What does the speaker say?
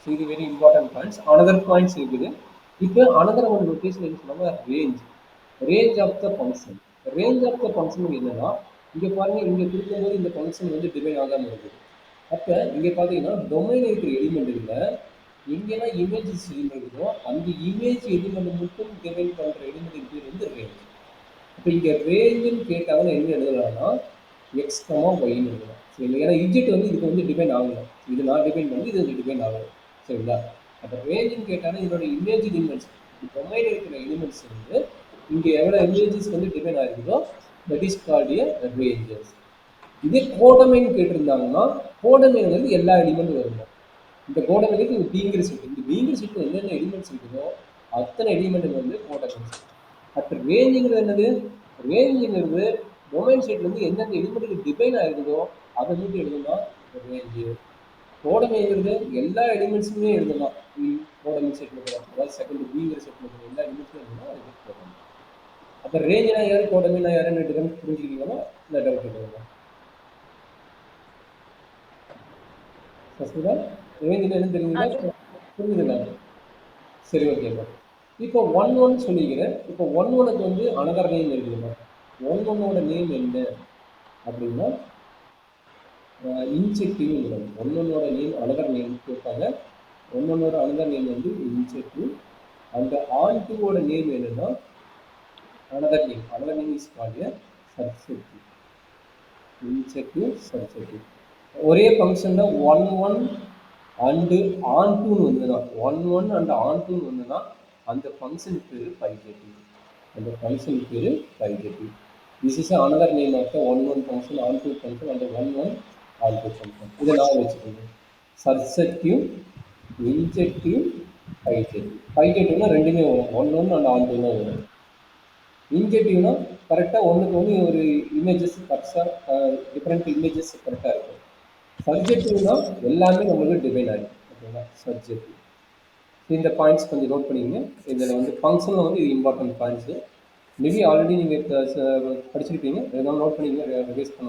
So இது very important points. Another points இருக்குது. இப்போ அனதர் ஒரு நோட்டேஷன் என்ன சொன்னாங்க, range. Range of the function. Range of the function என்னன்னா, இங்க பாருங்க, இங்க கொடுக்கும்போது இந்த ஃபங்க்ஷன் வந்து டிஃபைன் ஆகாம இருக்குது. அப்ப இங்க பாத்தீங்கன்னா டொமைன் இருக்கிற எலிமெண்ட்ல எங்கெல்லாம் இமேஜஸ் எலிமெண்ட் இருக்கோ அந்த இமேஜ் எலிமெண்ட் மட்டும் டிஃபைன் பண்ற எலிமெண்ட் பேர் வந்து ரேஞ்ச். அப்ப இங்க ரேஞ்சுன்னு கேட்டாங்கன்னா என்ன எழுதலாம்னா எக்ஸ் கமா ஒய்னு எழுதலாம். சரிங்களா? ஏன்னா இஜெட் வந்து இதுக்கு வந்து டிஃபைன் ஆகல. இது நான் டிஃபைன் பண்ணி இது டிஃபைன் ஆகல. சரிங்களா? அப்ப ரேஞ்சுன்னு கேட்டாங்கன்னா இதோட இமேஜ் எலிமெண்ட்ஸ், டொமைன் இருக்கிற எலிமெண்ட்ஸ் வந்து இங்க எவ்வளவு இமேஜஸ் வந்து டிஃபைன் ஆகிருக்கோ that is called a ranges. இதே கோடமைன் கேட்டிருந்தாங்கன்னா கோடமைன் வந்து எல்லா எலிமெண்ட்டும் வருங்க. இந்த கோடமைனுக்கு இந்த பீங்கிற செட், இந்த பீங்கிற செட் என்னென்ன எலிமெண்ட்ஸ் இருக்குதோ அத்தனை எலிமெண்ட் வந்து கோடமைன். அப்ப ரேஞ்சுங்கிறது என்னது? ரேஞ்சுங்கிறது டொமைன் செட்ல இருந்து எந்தெந்த எலிமெண்ட்டுக்கு டிஃபைன் ஆயிருக்குதோ அதை மட்டும் எழுதுனா ரேஞ்சு. கோடமைங்கிறது எல்லா எலிமெண்ட்ஸுமே எழுதலாம். கோடமை செட்ல கூட, அதாவது செகண்ட் பீங்கிற செட்ல இருக்கிற எல்லா எலிமெண்ட்ஸும் எழுதுனா அது கோடமை. அப்ப ரேஞ்சுனா யாரு, கோடமைனா யாருன்னு டிஃபரன்ஸ் புரிஞ்சுக்கிட்டீங்களா? இந்த டவுட் இருக்குங்களா? சசிதா, ரேஞ்சுனா என்ன தெரியுங்களா? புரிஞ்சுதுங்களா? சரி, ஓகேப்பா. இப்போ 1 சொல்லிக்கிறேன். இப்போ 1க்கு வந்து அனதர் நேம் இருக்குதுமா. 1 நேம் என்ன அப்படின்னா இன்செக்டிவ். 1 நேம் அனதர் நேம் கேட்பாங்க. 1 அனதர் நேம் வந்து இன்செக்டிவ். அந்த ஆன் டூவோட நேம் என்னன்னா another name. Another name is called a surjective. Injective, surjective. ஒரே ஃபங்க்ஷன்ல 1 அண்டு ஆன் டூன்னு வந்துன்னா 1 அண்ட் ஆன் டூன்னு வந்துன்னா அந்த ஃபங்க்ஷன் பேரு பைஜெட்டிவ். அந்த ஃபங்க்ஷன் பேரு bijective. This is another name of the 1 function, onto function and 1 onto function. இதை நான் வச்சுக்கோங்க. சப்செக்டிவ், இன்ஜெக்டிவ், பைஜெட்டிவ். பைஜெட்டிவ்னா ரெண்டுமே வரும். 1 அண்ட் ஆன் டூ தான் வரும். இன்ஜெக்டிவ்னா கரெக்டாக ஒன்றுக்கு ஒன்று ஒரு இமேஜஸ் கரெக்டாக டிஃப்ரெண்ட் இமேஜஸ் கரெக்டாக இருக்கும். சப்ஜெக்டிவ்னா எல்லாமே நம்மளுக்கு டிஃபைன் ஆகிடும். ஓகேங்களா? சப்ஜெக்டிவ். இந்த பாயிண்ட்ஸ் கொஞ்சம் நோட் பண்ணிக்கங்க. இதில் வந்து ஃபங்க்ஷனில் வந்து இது இம்பார்ட்டன்ட் பாயிண்ட்ஸு. மேபி ஆல்ரெடி நீங்கள் படிச்சிருப்பீங்க, எதாவது நோட் பண்ணிக்கங்க, ரிவைஸ் பண்ணலாம்.